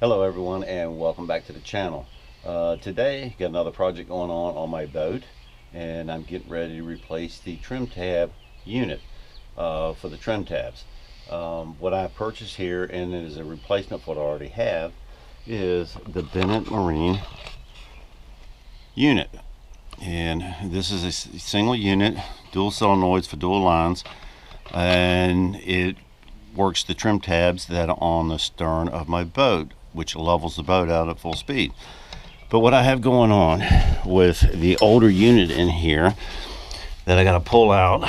Hello everyone, and welcome back to the channel. Today got another project going on my boat, and I'm getting ready to replace the trim tab unit for the trim tabs. What I purchased here, and it is a replacement for what I already have, is the Bennett Marine unit. And this is a single unit, dual solenoids for dual lines, and it works the trim tabs that are on the stern of my boat, which levels the boat out at full speed. But what I have going on with the older unit in here that I got to pull out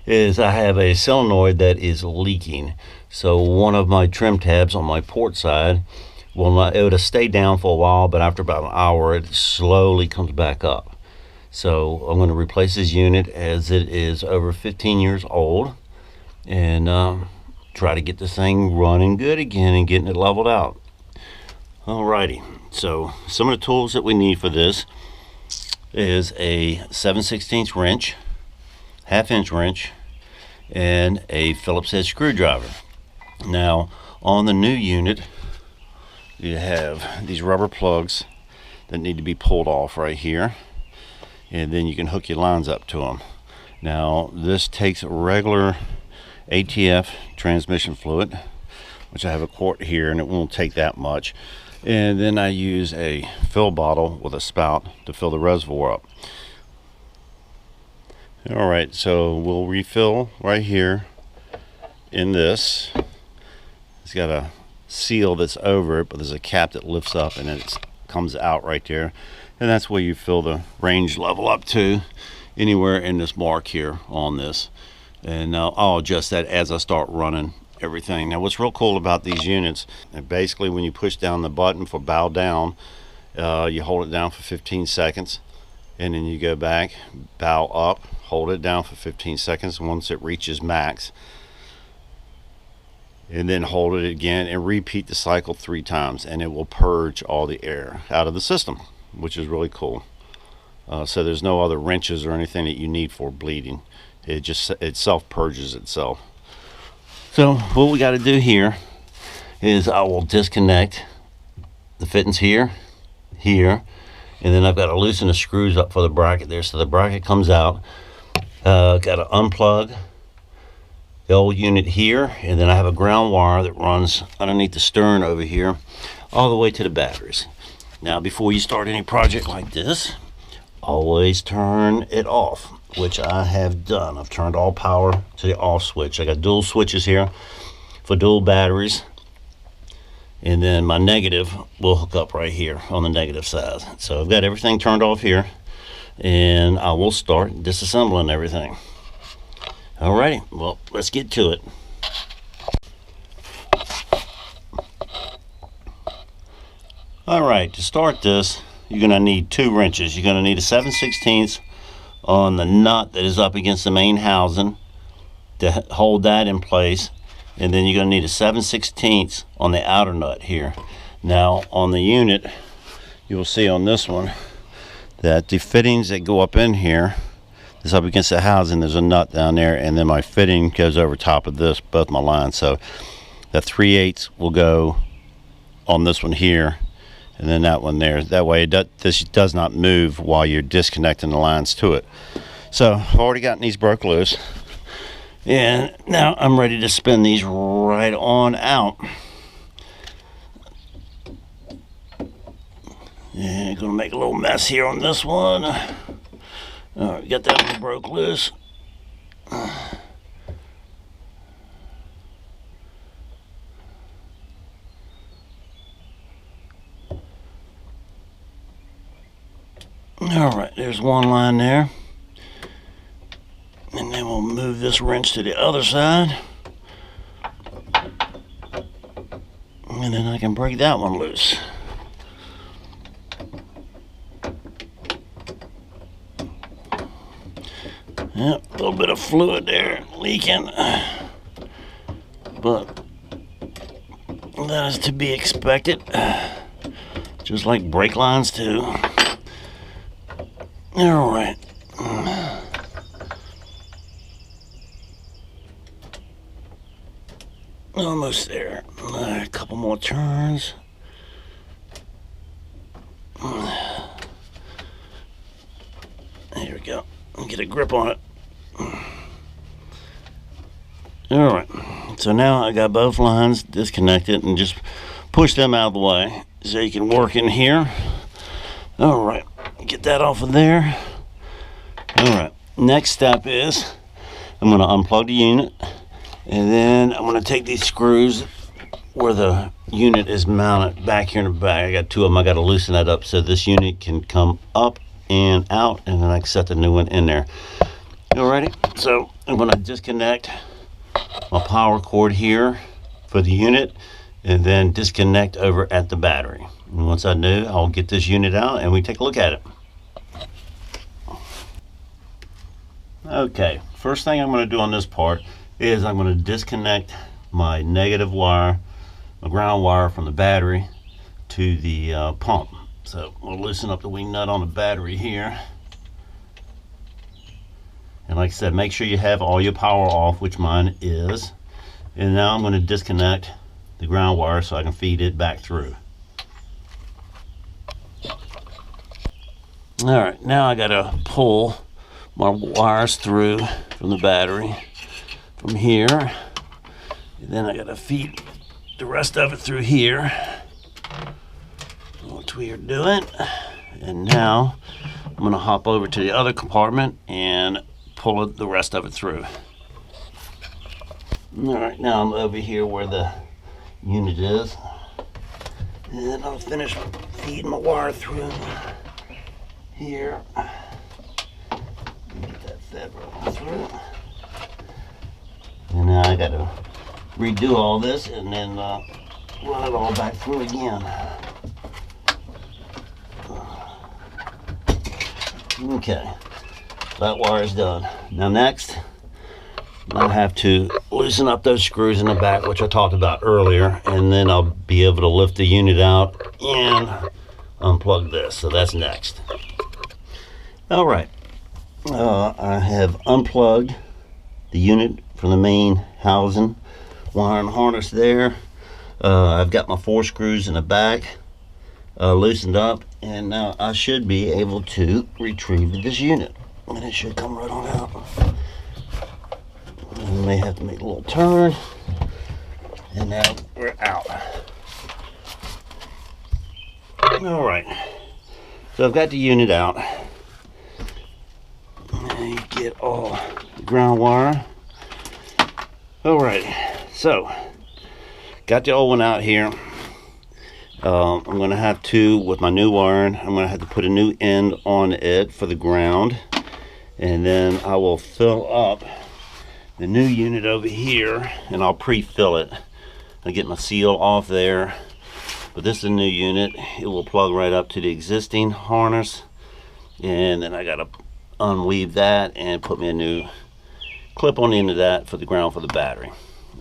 is I have a solenoid that is leaking. So one of my trim tabs on my port side will not, it would have stayed down for a while, but after about an hour it slowly comes back up. So I'm going to replace this unit as it is over 15 years old, and try to get this thing running good again and getting it leveled out. Alrighty, so some of the tools that we need for this is a 7/16 wrench, 1/2 inch wrench, and a Phillips head screwdriver. Now on the new unit you have these rubber plugs that need to be pulled off right here, and then you can hook your lines up to them. Now this takes regular ATF transmission fluid, which I have a quart here, and it won't take that much. And then I use a fill bottle with a spout to fill the reservoir up. Alright, so we'll refill right here in this. It's got a seal that's over it, but there's a cap that lifts up and it comes out right there. And that's where you fill the range level up to, anywhere in this mark here on this. And I'll adjust that as I start running everything. Now what's real cool about these units, and basically when you push down the button for bow down, you hold it down for 15 seconds, and then you go back, bow up, hold it down for 15 seconds once it reaches max, and then hold it again and repeat the cycle 3 times, and it will purge all the air out of the system, which is really cool. So there's no other wrenches or anything that you need for bleeding. It self purges itself. So what we got to do here is I will disconnect the fittings here, and then I've got to loosen the screws up for the bracket there, so the bracket comes out. Got to unplug the old unit here, and then I have a ground wire that runs underneath the stern over here all the way to the batteries. Now before you start any project like this, always turn it off, which I have done. I've turned all power to the off switch. I got dual switches here for dual batteries, and then my negative will hook up right here on the negative side. So I've got everything turned off here, and I will start disassembling everything. Alrighty, well, let's get to it. Alright, to start this, you're going to need 2 wrenches. You're going to need a 7/16 on the nut that is up against the main housing to hold that in place, and then you're going to need a 7/16 on the outer nut here. Now on the unit, you will see on this one that the fittings that go up in here is up against the housing. There's a nut down there, and then my fitting goes over top of this, both my lines. So the 3/8 will go on this one here, and then that one there. That way this does not move while you're disconnecting the lines to it. So I've already gotten these broke loose, and now I'm ready to spin these right on out. And gonna make a little mess here on this one. Alright, got that one broke loose. Alright, there's one line there. And then we'll move this wrench to the other side. And then I can break that one loose. Yep, a little bit of fluid there leaking. But that is to be expected. Just like brake lines too. Alright. Almost there. A couple more turns. get a grip on it. Alright, so now I got both lines disconnected, and just push them out of the way so you can work in here. Alright, get that off of there. Alright, next step is I'm going to unplug the unit, and then I'm going to take these screws where the unit is mounted back here in the back. I got two of them. I got to loosen that up so this unit can come up and out, and then I can set the new one in there. Alrighty, so I'm going to disconnect my power cord here for the unit, and then disconnect over at the battery. And once I do, I'll get this unit out and we take a look at it. Okay, first thing I'm going to do on this part is I'm going to disconnect my negative wire, my ground wire from the battery to the pump. So we'll loosen up the wing nut on the battery here. And like I said, make sure you have all your power off, which mine is. And now I'm going to disconnect the ground wire so I can feed it back through. Alright, now I got to pull my wires through from the battery from here. And then I got to feed the rest of it through here, which we are doing. And now I'm going to hop over to the other compartment and pull the rest of it through. Alright, now I'm over here where the unit is, and I'll finish feeding my wire through here. Get that fed right through. And now I got to redo all this and then run it all back through again. Okay, that wire is done. Now next, I have to loosen up those screws in the back, which I talked about earlier, and then I'll be able to lift the unit out and unplug this. So that's next. All right, I have unplugged the unit from the main housing, wire and harness there. I've got my 4 screws in the back loosened up, and now I should be able to retrieve this unit, and it should come right on out. I may have to make a little turn, and now we're out. All right, so I've got the unit out. And get all the ground wire. All right, so got the old one out here. I'm going to have to, with my new wiring, I'm going to have to put a new end on it for the ground, and then I will fill up the new unit over here, and I'll pre-fill it. I'll get my seal off there, but this is a new unit. It will plug right up to the existing harness, and then I got to unweave that and put me a new clip on the end of that for the ground for the battery.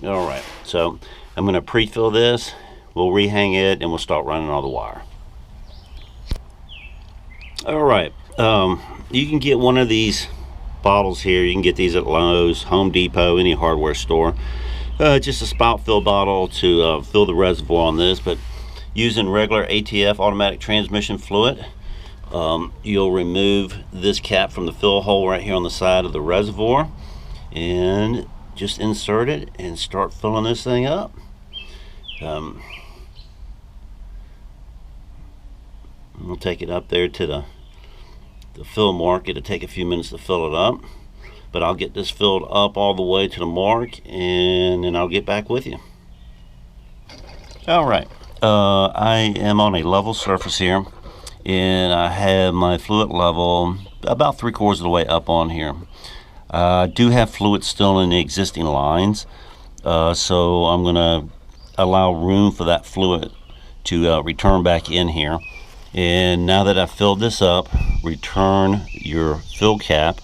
All right, so I'm going to pre-fill this. We'll rehang it and we'll start running all the wire. All right, you can get one of these bottles here. You can get these at Lowe's, Home Depot, any hardware store. Just a spout fill bottle to fill the reservoir on this, but using regular ATF automatic transmission fluid, you'll remove this cap from the fill hole right here on the side of the reservoir and just insert it and start filling this thing up. We'll take it up there to the fill mark. It'll take a few minutes to fill it up, but I'll get this filled up all the way to the mark, and then I'll get back with you. All right, I am on a level surface here, and I have my fluid level about 3/4 of the way up on here. I do have fluid still in the existing lines, so I'm going to allow room for that fluid to return back in here. And now that I've filled this up, return your fill cap,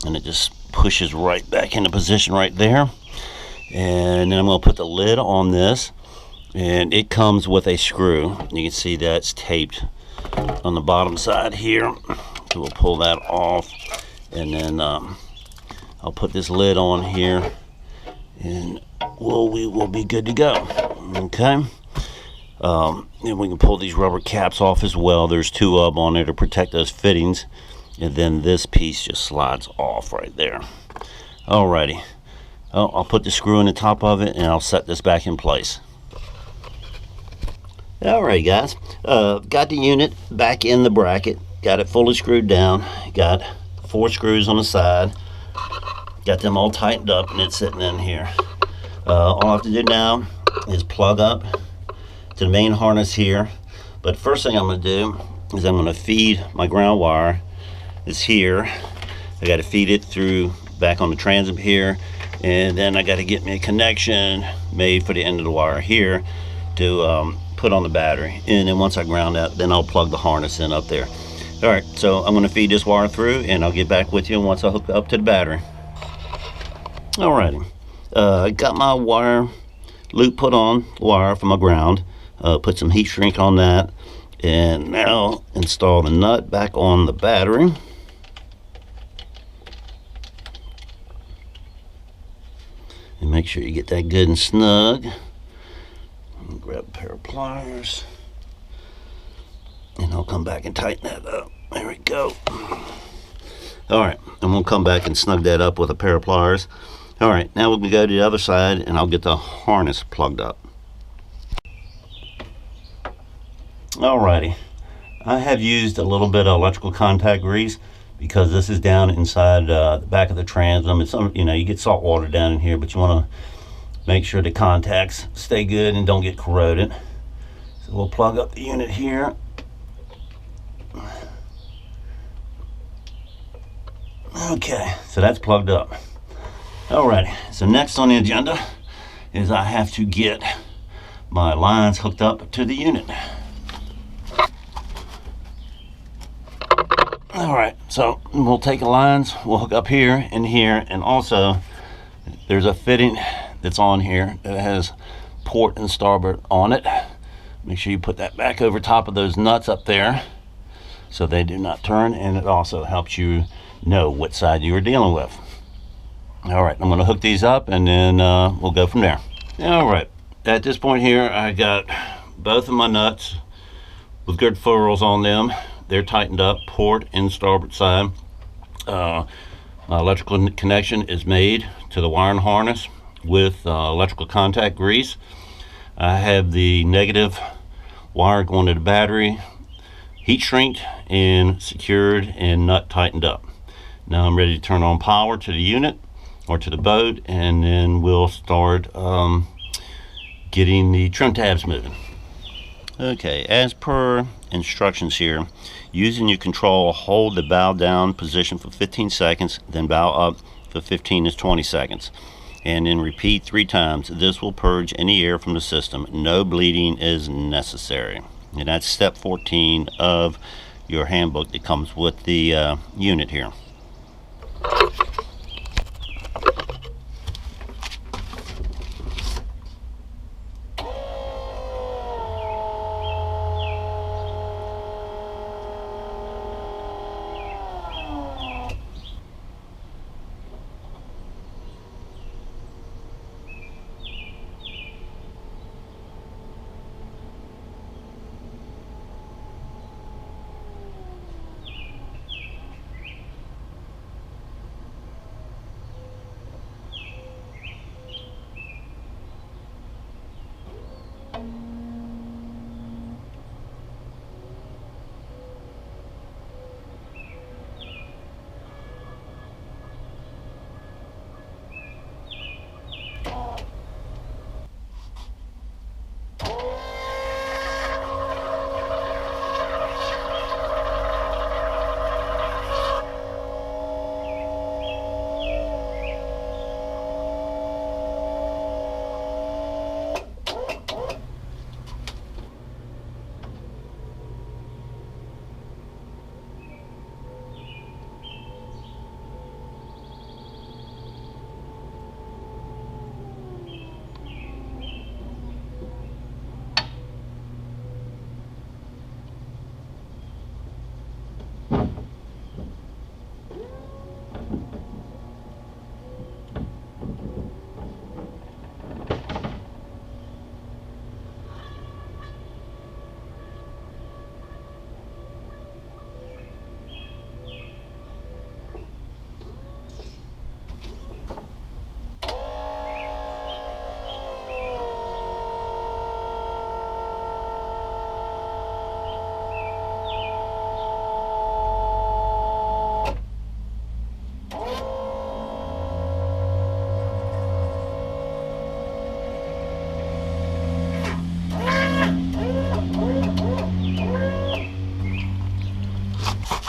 and it just pushes right back into position right there. And then I'm going to put the lid on this, and it comes with a screw. You can see that's taped on the bottom side here. So we'll pull that off, and then I'll put this lid on here, and we will be good to go. Okay. And we can pull these rubber caps off as well. There's 2 of them on there to protect those fittings. and then this piece just slides off right there. Alrighty, I'll put the screw in the top of it and I'll set this back in place. Alright guys, got the unit back in the bracket, got it fully screwed down, got 4 screws on the side, got them all tightened up, and it's sitting in here. All I have to do now is plug up to the main harness here, but first thing I'm going to do is I'm going to feed my ground wire. It's here. I got to feed it through back on the transom here, and then I got to get me a connection made for the end of the wire here to put on the battery, and then once I ground that, then I'll plug the harness in up there. Alright, so I'm going to feed this wire through, and I'll get back with you once I hook up to the battery. Alrighty, I got my wire loop put on the wire for my ground, put some heat shrink on that, and now install the nut back on the battery. And make sure you get that good and snug. Grab a pair of pliers, and I'll come back and tighten that up. There we go. Alright, I'm going to come back and snug that up with a pair of pliers. Alright, now we're going to go to the other side, and I'll get the harness plugged up. Alrighty, I have used a little bit of electrical contact grease because this is down inside the back of the transom. It's you get salt water down in here, but you want to make sure the contacts stay good and don't get corroded. So we'll plug up the unit here. Okay, so that's plugged up. Alrighty, so next on the agenda is I have to get my lines hooked up to the unit. Alright, so we'll take the lines, we'll hook up here and here, and also there's a fitting that's on here that has port and starboard on it. Make sure you put that back over top of those nuts up there so they do not turn, and it also helps you know what side you are dealing with. Alright, I'm going to hook these up, and then we'll go from there. Alright, at this point here I got both of my nuts with good ferrules on them. They're tightened up, port and starboard side. My electrical connection is made to the wiring harness with electrical contact grease. I have the negative wire going to the battery heat shrinked and secured and nut tightened up. Now I'm ready to turn on power to the unit or to the boat, and then we'll start getting the trim tabs moving. Okay, as per instructions here, using your control, hold the bow down position for 15 seconds, then bow up for 15 to 20 seconds. And then repeat 3 times. This will purge any air from the system. No bleeding is necessary. And that's step 14 of your handbook that comes with the unit here.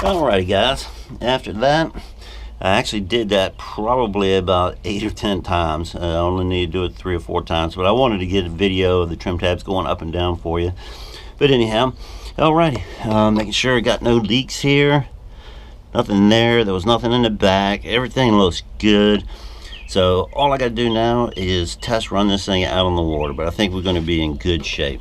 Alrighty guys, after that I actually did that probably about 8 or 10 times. I only need to do it 3 or 4 times, but I wanted to get a video of the trim tabs going up and down for you. But anyhow, alrighty, making sure I got no leaks here, nothing there was nothing in the back, everything looks good. So all I got to do now is test run this thing out on the water, but I think we're going to be in good shape.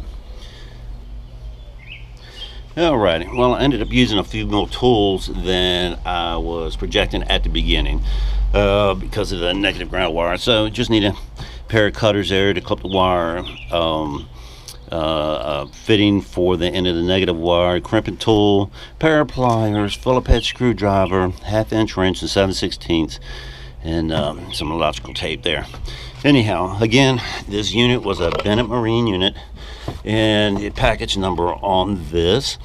Alrighty, well I ended up using a few more tools than I was projecting at the beginning because of the negative ground wire. So just need a pair of cutters there to clip the wire, fitting for the end of the negative wire, crimping tool, pair of pliers, Phillips head screwdriver, 1/2 wrench and 7/16, and some electrical tape there. Anyhow, again, this unit was a Bennett Marine unit, and the package number on this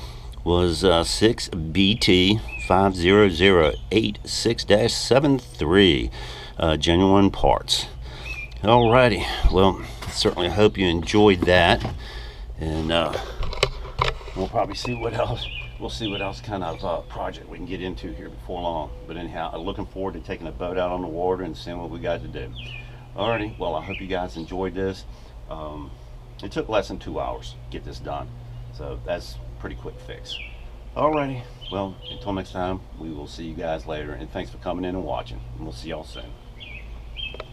was 6BT50086-73, genuine parts. Alrighty, well, certainly hope you enjoyed that, and we'll probably see what else. We'll see what else kind of project we can get into here before long. But anyhow, I'm looking forward to taking a boat out on the water and seeing what we got to do. Alrighty, well I hope you guys enjoyed this. It took less than 2 hours to get this done, so that's a pretty quick fix. Alrighty, well until next time, we will see you guys later, and thanks for coming in and watching, and we'll see y'all soon.